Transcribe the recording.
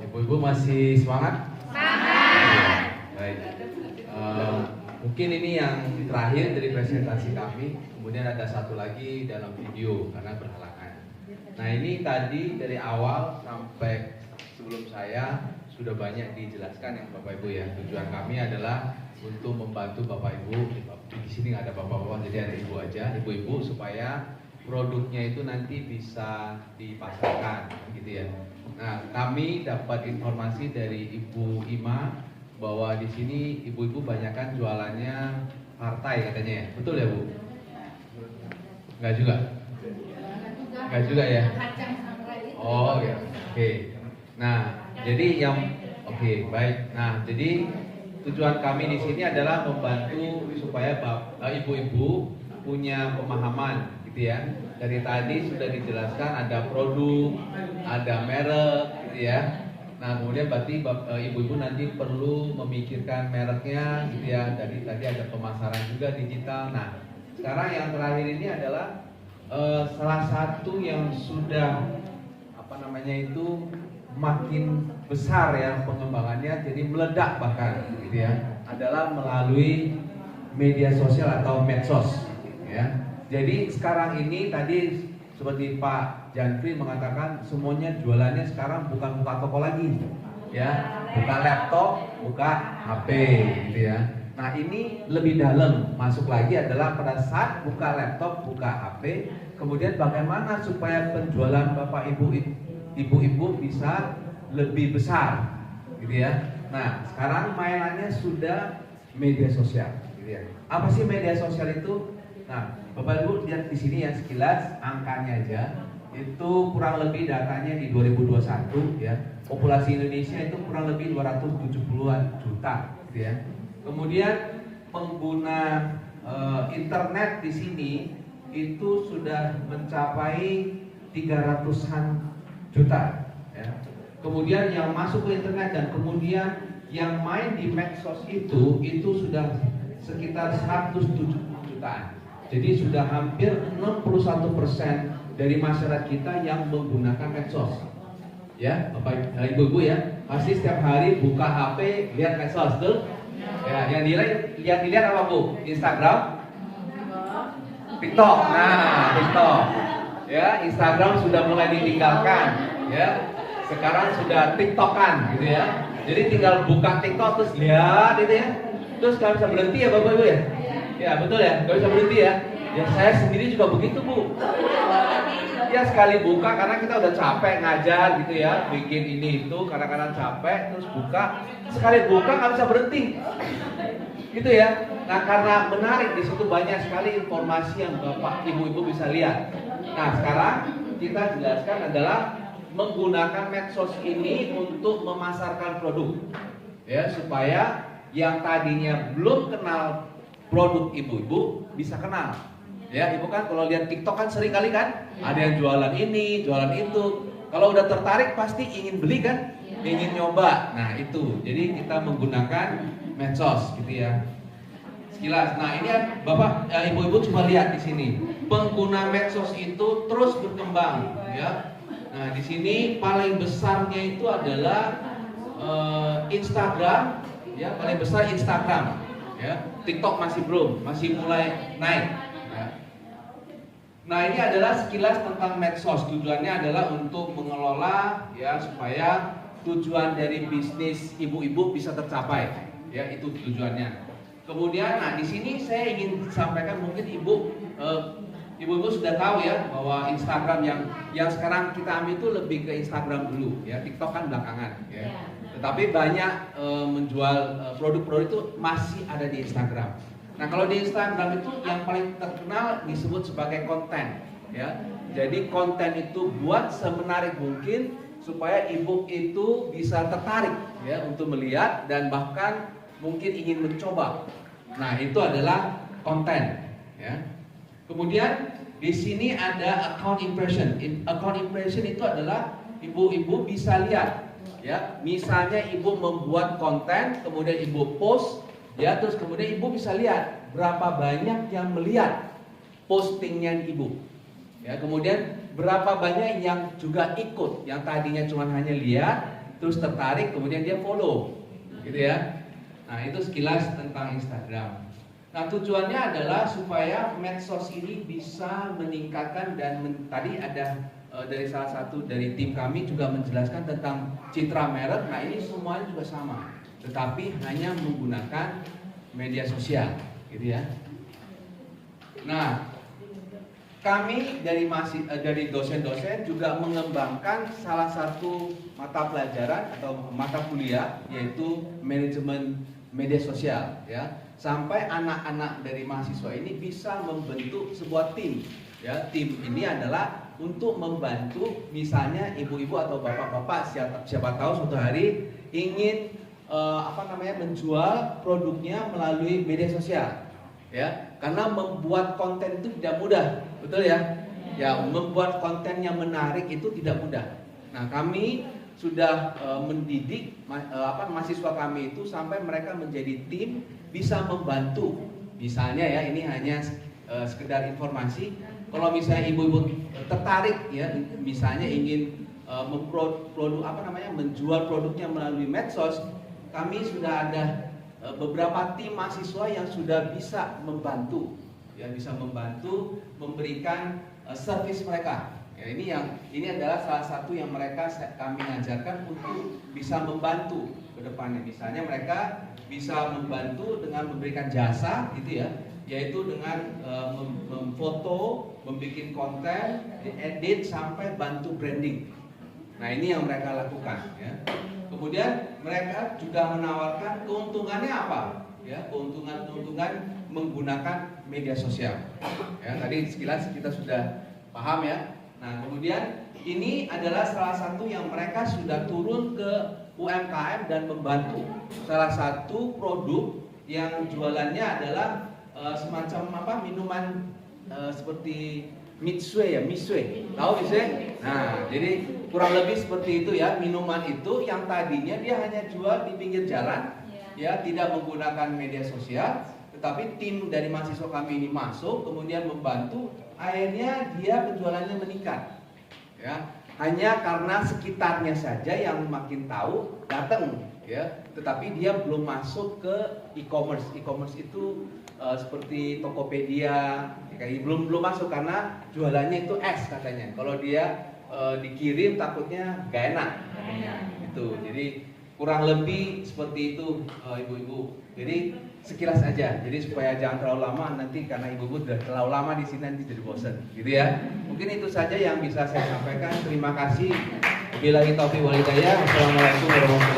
Ibu-ibu masih semangat? Semangat. Baik. Mungkin ini yang terakhir dari presentasi kami. Kemudian ada satu lagi dalam video karena berhalangan. Nah ini tadi dari awal sampai sebelum saya sudah banyak dijelaskan ya Bapak Ibu ya. Tujuan kami adalah untuk membantu Bapak Ibu. Di sini nggak ada bapak-bapak, jadi ada ibu aja, ibu-ibu, supaya produknya itu nanti bisa dipasarkan, gitu ya. Nah, kami dapat informasi dari Ibu Ima bahwa di sini ibu-ibu banyakkan jualannya partai katanya ya, betul ya Bu? Enggak juga? Enggak juga ya? Oh ya, oke. Nah, jadi yang oke, baik. Nah, jadi tujuan kami di sini adalah membantu supaya ibu-ibu punya pemahaman, gitu ya. Dari tadi sudah dijelaskan ada produk, ada merek, gitu ya. Nah, kemudian berarti ibu-ibu nanti perlu memikirkan mereknya, gitu ya. Dari tadi ada pemasaran juga digital. Nah, sekarang yang terakhir ini adalah salah satu yang sudah makin besar ya pengembangannya, jadi meledak bahkan gitu ya, adalah melalui media sosial atau medsos ya. Jadi sekarang ini tadi seperti Pak Janfri mengatakan semuanya jualannya sekarang bukan buka toko lagi ya, buka laptop, buka HP gitu ya. Nah ini lebih dalam masuk lagi adalah pada saat buka laptop, buka HP, kemudian bagaimana supaya penjualan Bapak Ibu bisa lebih besar, gitu ya. Nah, sekarang mainannya sudah media sosial, gitu ya. Apa sih media sosial itu? Nah, Bapak Ibu lihat di sini ya sekilas angkanya aja, itu kurang lebih datanya di 2021 ya. Populasi Indonesia itu kurang lebih 270-an juta, gitu ya. Kemudian pengguna internet di sini itu sudah mencapai 300-an juta ya. Kemudian yang masuk ke internet dan kemudian yang main di medsos itu sudah sekitar 170 jutaan. Jadi sudah hampir 61% dari masyarakat kita yang menggunakan medsos. Ya, Bapak Ibu ya, pasti setiap hari buka HP lihat medsos tuh. Ya, yang dilihat apa Bu? Instagram, TikTok. Nah, TikTok. Ya, Instagram sudah mulai ditinggalkan. Ya, sekarang sudah TikTokan gitu ya. Jadi tinggal buka TikTok terus lihat gitu ya. Terus nggak bisa berhenti ya Bapak Ibu ya. Ya betul ya, nggak bisa berhenti ya. Ya saya sendiri juga begitu Bu. Ya sekali buka karena kita udah capek ngajar gitu ya, bikin ini itu kadang-kadang capek, terus buka, sekali buka nggak bisa berhenti, gitu ya. Nah karena menarik di situ banyak sekali informasi yang Bapak Ibu bisa lihat. Nah sekarang kita jelaskan adalah menggunakan medsos ini untuk memasarkan produk, ya supaya yang tadinya belum kenal produk ibu-ibu bisa kenal. Ya, ibu kan kalau lihat TikTok kan sering kali kan, ada yang jualan ini, jualan itu. Kalau udah tertarik pasti ingin beli kan, ingin nyoba. Nah itu, jadi kita menggunakan medsos gitu ya. Sekilas. Nah ini Bapak, ibu-ibu coba lihat di sini, pengguna medsos itu terus berkembang, ya. Nah di sini paling besarnya itu adalah Instagram, ya paling besar Instagram, ya. TikTok masih belum, masih mulai naik. Nah ini adalah sekilas tentang medsos. Tujuannya adalah untuk mengelola ya supaya tujuan dari bisnis ibu-ibu bisa tercapai. Ya itu tujuannya. Kemudian, nah di sini saya ingin sampaikan mungkin ibu-ibu sudah tahu ya bahwa Instagram yang sekarang kita ambil itu lebih ke Instagram dulu ya. TikTok kan belakangan ya. Tetapi banyak menjual produk-produk itu masih ada di Instagram. Nah kalau di Instagram itu yang paling terkenal disebut sebagai konten ya. Jadi konten itu buat semenarik mungkin supaya ibu itu bisa tertarik ya untuk melihat dan bahkan mungkin ingin mencoba. Nah itu adalah konten ya. Kemudian di sini ada account impression. Account impression itu adalah ibu-ibu bisa lihat ya. Misalnya ibu membuat konten kemudian ibu post ya, terus kemudian ibu bisa lihat berapa banyak yang melihat postingnya ibu. Ya, kemudian berapa banyak yang juga ikut, yang tadinya cuma hanya lihat, terus tertarik, kemudian dia follow, gitu ya. Nah itu sekilas tentang Instagram. Nah tujuannya adalah supaya medsos ini bisa meningkatkan dan tadi ada dari salah satu dari tim kami juga menjelaskan tentang citra merek. Nah ini semuanya juga sama, tetapi hanya menggunakan media sosial, gitu ya. Nah kami dari dosen-dosen juga mengembangkan salah satu mata pelajaran atau mata kuliah yaitu manajemen media sosial, ya, sampai anak-anak dari mahasiswa ini bisa membentuk sebuah tim, ya. Tim ini adalah untuk membantu misalnya ibu-ibu atau bapak-bapak siapa tahu suatu hari ingin menjual produknya melalui media sosial, ya, karena membuat konten itu tidak mudah, betul ya? Ya, membuat konten yang menarik itu tidak mudah. Nah, kami sudah mendidik mahasiswa kami itu sampai mereka menjadi tim bisa membantu. Misalnya ya, ini hanya sekedar informasi. Kalau misalnya ibu-ibu tertarik ya, misalnya ingin menjual produknya melalui medsos, kami sudah ada beberapa tim mahasiswa yang sudah bisa membantu, ya, bisa membantu memberikan servis mereka. Ya, ini adalah salah satu yang kami ajarkan untuk bisa membantu ke depannya. Misalnya mereka bisa membantu dengan memberikan jasa, gitu ya, yaitu dengan memfoto, membuat konten, edit sampai bantu branding. Nah ini yang mereka lakukan, ya. Kemudian mereka juga menawarkan keuntungannya apa? Ya, keuntungan menggunakan media sosial. Ya, tadi sekilas kita sudah paham ya. Nah, kemudian ini adalah salah satu yang mereka sudah turun ke UMKM dan membantu. Salah satu produk yang jualannya adalah semacam minuman seperti Mitsue ya, Misue. Tahu Misue? Nah, jadi kurang lebih seperti itu ya. Minuman itu yang tadinya dia hanya jual di pinggir jalan, ya, tidak menggunakan media sosial, tetapi tim dari mahasiswa kami ini masuk, kemudian membantu, akhirnya dia penjualannya meningkat, ya, hanya karena sekitarnya saja yang makin tahu datang, ya, tetapi dia belum masuk ke e-commerce. E-commerce itu seperti Tokopedia, kayak belum masuk karena jualannya itu es katanya. Kalau dia dikirim takutnya gak enak katanya, gitu. Jadi kurang lebih seperti itu ibu-ibu. Jadi sekilas aja. Jadi supaya jangan terlalu lama nanti, karena ibu-ibu sudah terlalu lama di sini nanti jadi bosan, gitu ya. Mungkin itu saja yang bisa saya sampaikan. Terima kasih. Wabillahi taufiq wal hidayah. Wassalamualaikum warahmatullahi wabarakatuh.